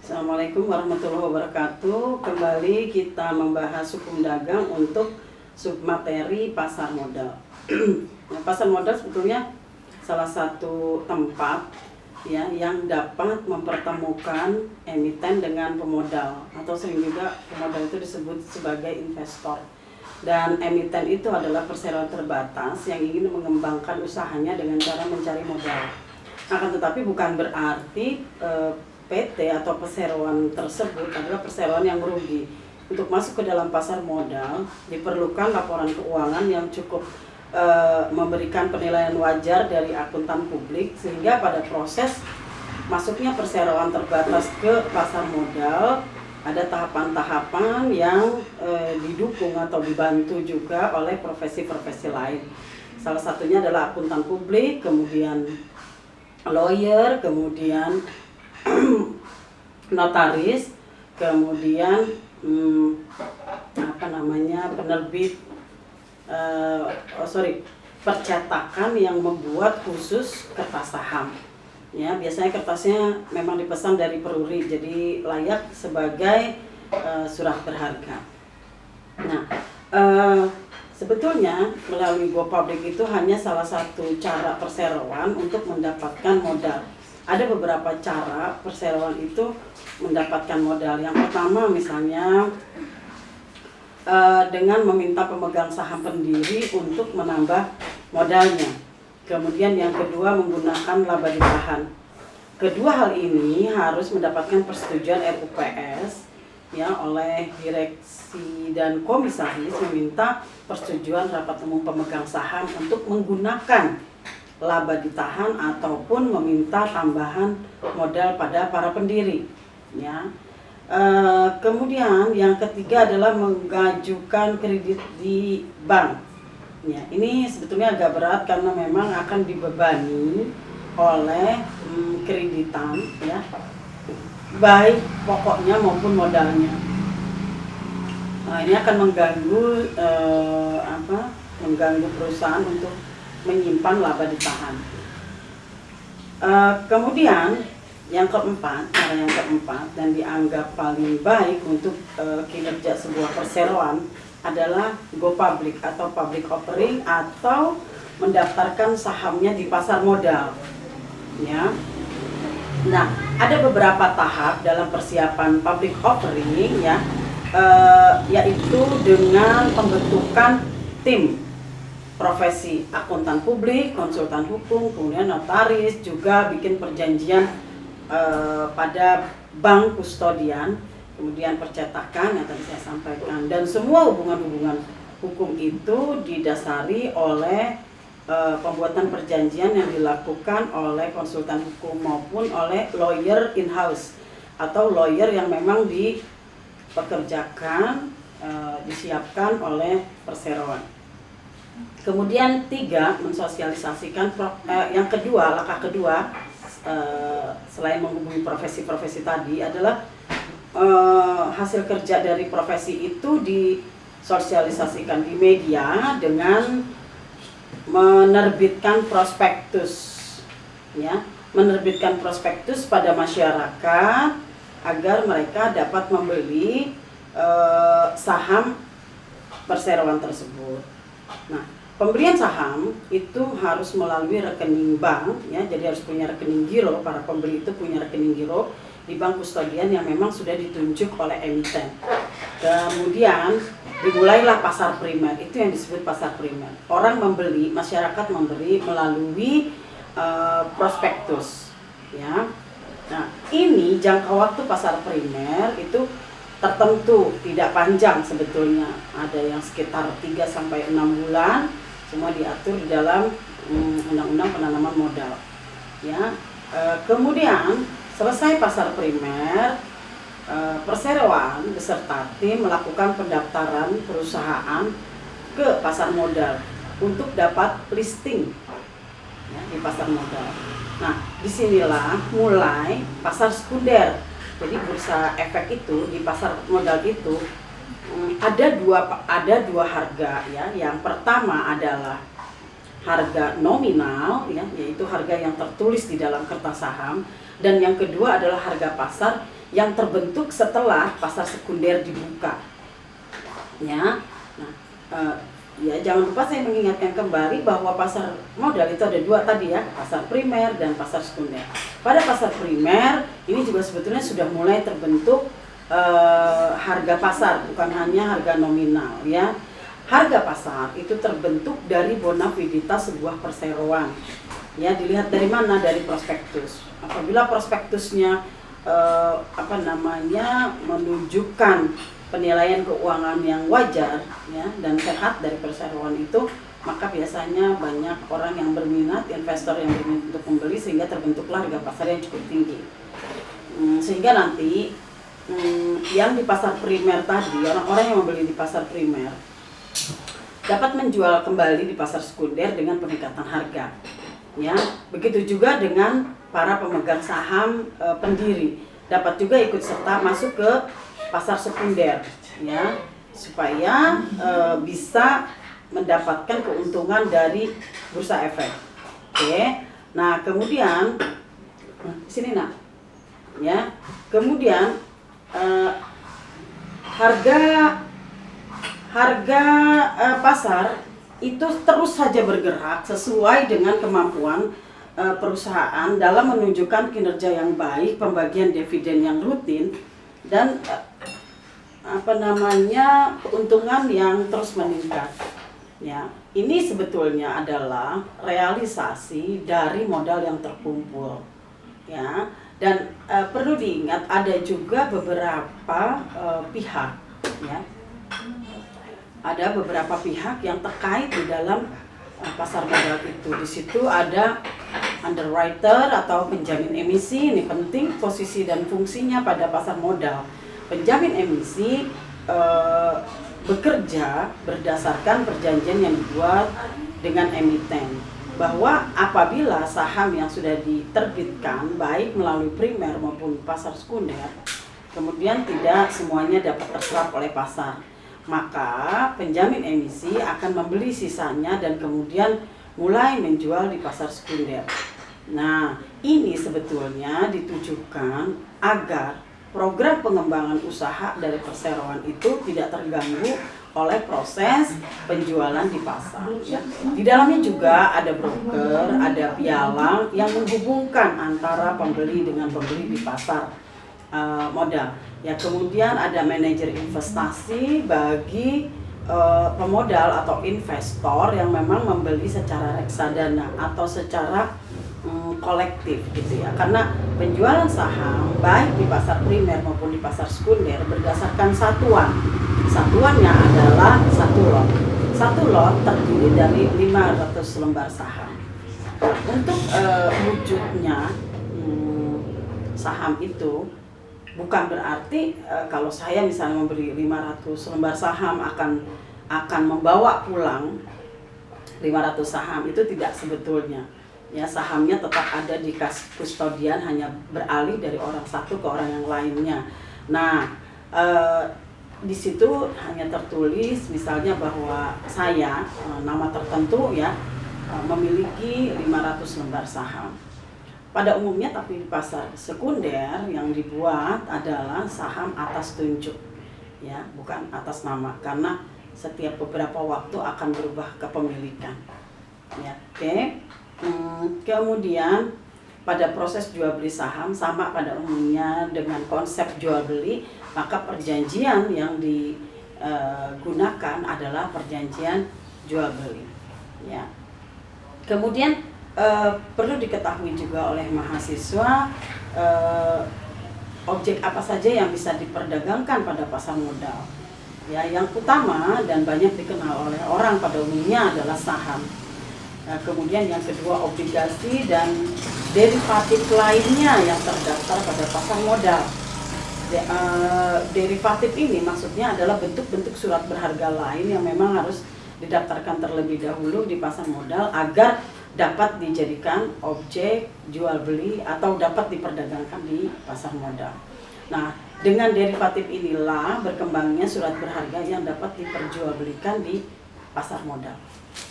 Assalamualaikum warahmatullahi wabarakatuh. Kembali kita membahas hukum dagang untuk submateri pasar modal. Nah, pasar modal sebetulnya salah satu tempat ya yang dapat mempertemukan emiten dengan pemodal, atau sering juga pemodal itu disebut sebagai investor. Dan emiten itu adalah perseroan terbatas yang ingin mengembangkan usahanya dengan cara mencari modal. Akan tetapi bukan berarti PT atau perseroan tersebut adalah perseroan yang merugi. Untuk masuk ke dalam pasar modal diperlukan laporan keuangan yang cukup memberikan penilaian wajar dari akuntan publik, sehingga pada proses masuknya perseroan terbatas ke pasar modal ada tahapan-tahapan yang didukung atau dibantu juga oleh profesi-profesi lain. Salah satunya adalah akuntan publik, kemudian lawyer, kemudian notaris, kemudian penerbit, percetakan yang membuat khusus kertas saham. Ya, biasanya kertasnya memang dipesan dari Peruri, jadi layak sebagai surat berharga. Nah, sebetulnya melalui Go Public itu hanya salah satu cara perseroan untuk mendapatkan modal. Ada beberapa cara perseroan itu mendapatkan modal. Yang pertama misalnya dengan meminta pemegang saham pendiri untuk menambah modalnya. Kemudian yang kedua menggunakan laba ditahan. Kedua hal ini harus mendapatkan persetujuan RUPS ya oleh direksi dan komisaris, meminta persetujuan rapat umum pemegang saham untuk menggunakan laba ditahan ataupun meminta tambahan modal pada para pendiri ya. Kemudian yang ketiga adalah mengajukan kredit di bank ya. Ini sebetulnya agak berat karena memang akan dibebani oleh kreditan ya, baik pokoknya maupun modalnya. Nah, ini akan mengganggu perusahaan untuk menyimpan laba ditahan. Kemudian yang keempat, cara yang keempat dan dianggap paling baik untuk kinerja sebuah perseroan adalah go public atau public offering, atau mendaftarkan sahamnya di pasar modal. Ya. Nah, ada beberapa tahap dalam persiapan public offering ya, yaitu dengan pembentukan tim profesi akuntan publik, konsultan hukum, kemudian notaris, juga bikin perjanjian pada bank kustodian, kemudian percetakan yang tadi saya sampaikan, dan semua hubungan-hubungan hukum itu didasari oleh pembuatan perjanjian yang dilakukan oleh konsultan hukum maupun oleh lawyer in-house atau lawyer yang memang dipekerjakan, disiapkan oleh perseroan. Kemudian tiga, mensosialisasikan yang kedua, langkah kedua selain menghubungi profesi-profesi tadi adalah hasil kerja dari profesi itu disosialisasikan di media dengan menerbitkan prospektus ya, menerbitkan prospektus pada masyarakat agar mereka dapat membeli saham perseroan tersebut. Nah, pembelian saham itu harus melalui rekening bank ya, jadi harus punya rekening giro. Para pembeli itu punya rekening giro di bank kustodian yang memang sudah ditunjuk oleh emiten. Kemudian dimulailah pasar primer, itu yang disebut pasar primer. Orang membeli, masyarakat membeli melalui prospektus ya. Nah, ini jangka waktu pasar primer itu tertentu, tidak panjang sebetulnya. Ada yang sekitar 3-6 bulan, semua diatur di dalam Undang-Undang Penanaman Modal. Ya, kemudian selesai pasar primer, perseroan beserta tim melakukan pendaftaran perusahaan ke pasar modal untuk dapat listing ya, di pasar modal. Nah, disinilah mulai pasar sekunder. Jadi bursa efek itu di pasar modal itu ada dua harga ya. Yang pertama adalah harga nominal ya, yaitu harga yang tertulis di dalam kertas saham. Dan yang kedua adalah harga pasar yang terbentuk setelah pasar sekunder dibuka. Ya, nah, ya jangan lupa saya mengingatkan kembali bahwa pasar modal itu ada dua tadi ya, pasar primer dan pasar sekunder. Pada pasar primer ini juga sebetulnya sudah mulai terbentuk harga pasar, bukan hanya harga nominal ya. Harga pasar itu terbentuk dari bona fiditas sebuah perseroan. Ya, dilihat dari mana? Dari prospektus. Apabila prospektusnya menunjukkan penilaian keuangan yang wajar ya dan sehat dari perseroan itu, maka biasanya banyak orang yang berminat, investor yang berminat untuk membeli, sehingga terbentuklah harga pasar yang cukup tinggi. Sehingga nanti yang di pasar primer tadi, orang-orang yang membeli di pasar primer dapat menjual kembali di pasar sekunder dengan peningkatan harga. Ya, begitu juga dengan para pemegang saham pendiri dapat juga ikut serta masuk ke pasar sekunder ya, supaya bisa mendapatkan keuntungan dari bursa efek. Oke. Nah, kemudian sini nak. Ya. Kemudian harga pasar itu terus saja bergerak sesuai dengan kemampuan perusahaan dalam menunjukkan kinerja yang baik, pembagian dividen yang rutin, dan keuntungan yang terus meningkat. Ya, ini sebetulnya adalah realisasi dari modal yang terkumpul. Ya, dan perlu diingat ada juga beberapa pihak ya. Ada beberapa pihak yang terkait di dalam pasar modal itu. Di situ ada underwriter atau penjamin emisi. Ini penting posisi dan fungsinya pada pasar modal. Penjamin emisi bekerja berdasarkan perjanjian yang dibuat dengan emiten, bahwa apabila saham yang sudah diterbitkan baik melalui primer maupun pasar sekunder kemudian tidak semuanya dapat terserap oleh pasar, maka penjamin emisi akan membeli sisanya dan kemudian mulai menjual di pasar sekunder. Nah, ini sebetulnya ditujukan agar program pengembangan usaha dari perseroan itu tidak terganggu oleh proses penjualan di pasar. Ya. Di dalamnya juga ada broker, ada pialang yang menghubungkan antara pembeli dengan pembeli di pasar modal. Ya, kemudian ada manajer investasi bagi pemodal atau investor yang memang membeli secara reksadana atau secara kolektif gitu ya. Karena penjualan saham baik di pasar primer maupun di pasar sekunder berdasarkan satuan. Satuannya adalah satu lot. Satu lot terdiri dari 500 lembar saham. Untuk wujudnya saham itu bukan berarti kalau saya misalnya memberi 500 lembar saham akan membawa pulang 500 saham, itu tidak sebetulnya. Ya, sahamnya tetap ada di kas kustodian, hanya beralih dari orang satu ke orang yang lainnya. Nah, di situ hanya tertulis misalnya bahwa saya nama tertentu ya memiliki 500 lembar saham. Pada umumnya tapi di pasar sekunder yang dibuat adalah saham atas tunjuk, ya, bukan atas nama, karena setiap beberapa waktu akan berubah kepemilikan. Ya, oke. Kemudian pada proses jual beli saham sama pada umumnya dengan konsep jual beli, maka perjanjian yang digunakan adalah perjanjian jual beli. Ya. Kemudian perlu diketahui juga oleh mahasiswa objek apa saja yang bisa diperdagangkan pada pasar modal. Ya, yang utama dan banyak dikenal oleh orang pada umumnya adalah saham. Kemudian yang kedua obligasi dan derivatif lainnya yang terdaftar pada pasar modal. Derivatif ini maksudnya adalah bentuk-bentuk surat berharga lain yang memang harus didaftarkan terlebih dahulu di pasar modal agar dapat dijadikan objek jual beli atau dapat diperdagangkan di pasar modal. Nah, dengan derivatif inilah berkembangnya surat berharga yang dapat diperjualbelikan di pasar modal.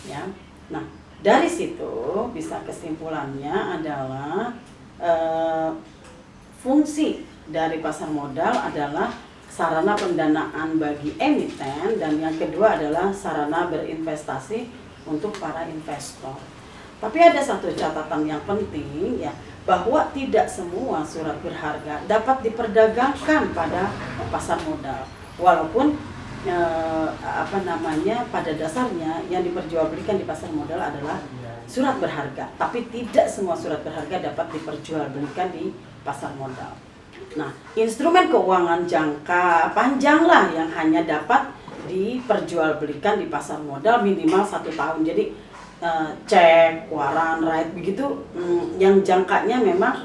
Ya, nah dari situ bisa kesimpulannya adalah fungsi dari pasar modal adalah sarana pendanaan bagi emiten, dan yang kedua adalah sarana berinvestasi untuk para investor. Tapi ada satu catatan yang penting ya, bahwa tidak semua surat berharga dapat diperdagangkan pada pasar modal. Walaupun pada dasarnya yang diperjualbelikan di pasar modal adalah surat berharga, tapi tidak semua surat berharga dapat diperjualbelikan di pasar modal. Nah, instrumen keuangan jangka panjang lah yang hanya dapat diperjualbelikan di pasar modal minimal 1 tahun. Jadi cek, waran, right begitu, yang jangkanya memang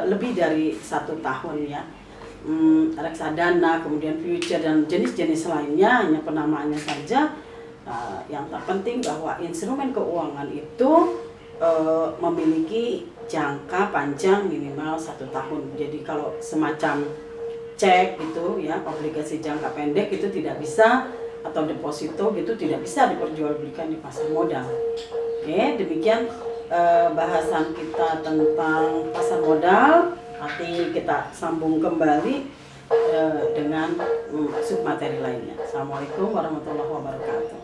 lebih dari 1 tahun ya. Reksadana, kemudian future dan jenis-jenis lainnya hanya penamaannya saja. Yang terpenting bahwa instrumen keuangan itu memiliki jangka panjang minimal 1 tahun. Jadi kalau semacam cek gitu ya, obligasi jangka pendek itu tidak bisa, atau deposito gitu tidak bisa diperjualbelikan di pasar modal. Oke, demikian bahasan kita tentang pasar modal. Nanti kita sambung kembali dengan submateri lainnya. Assalamualaikum warahmatullahi wabarakatuh.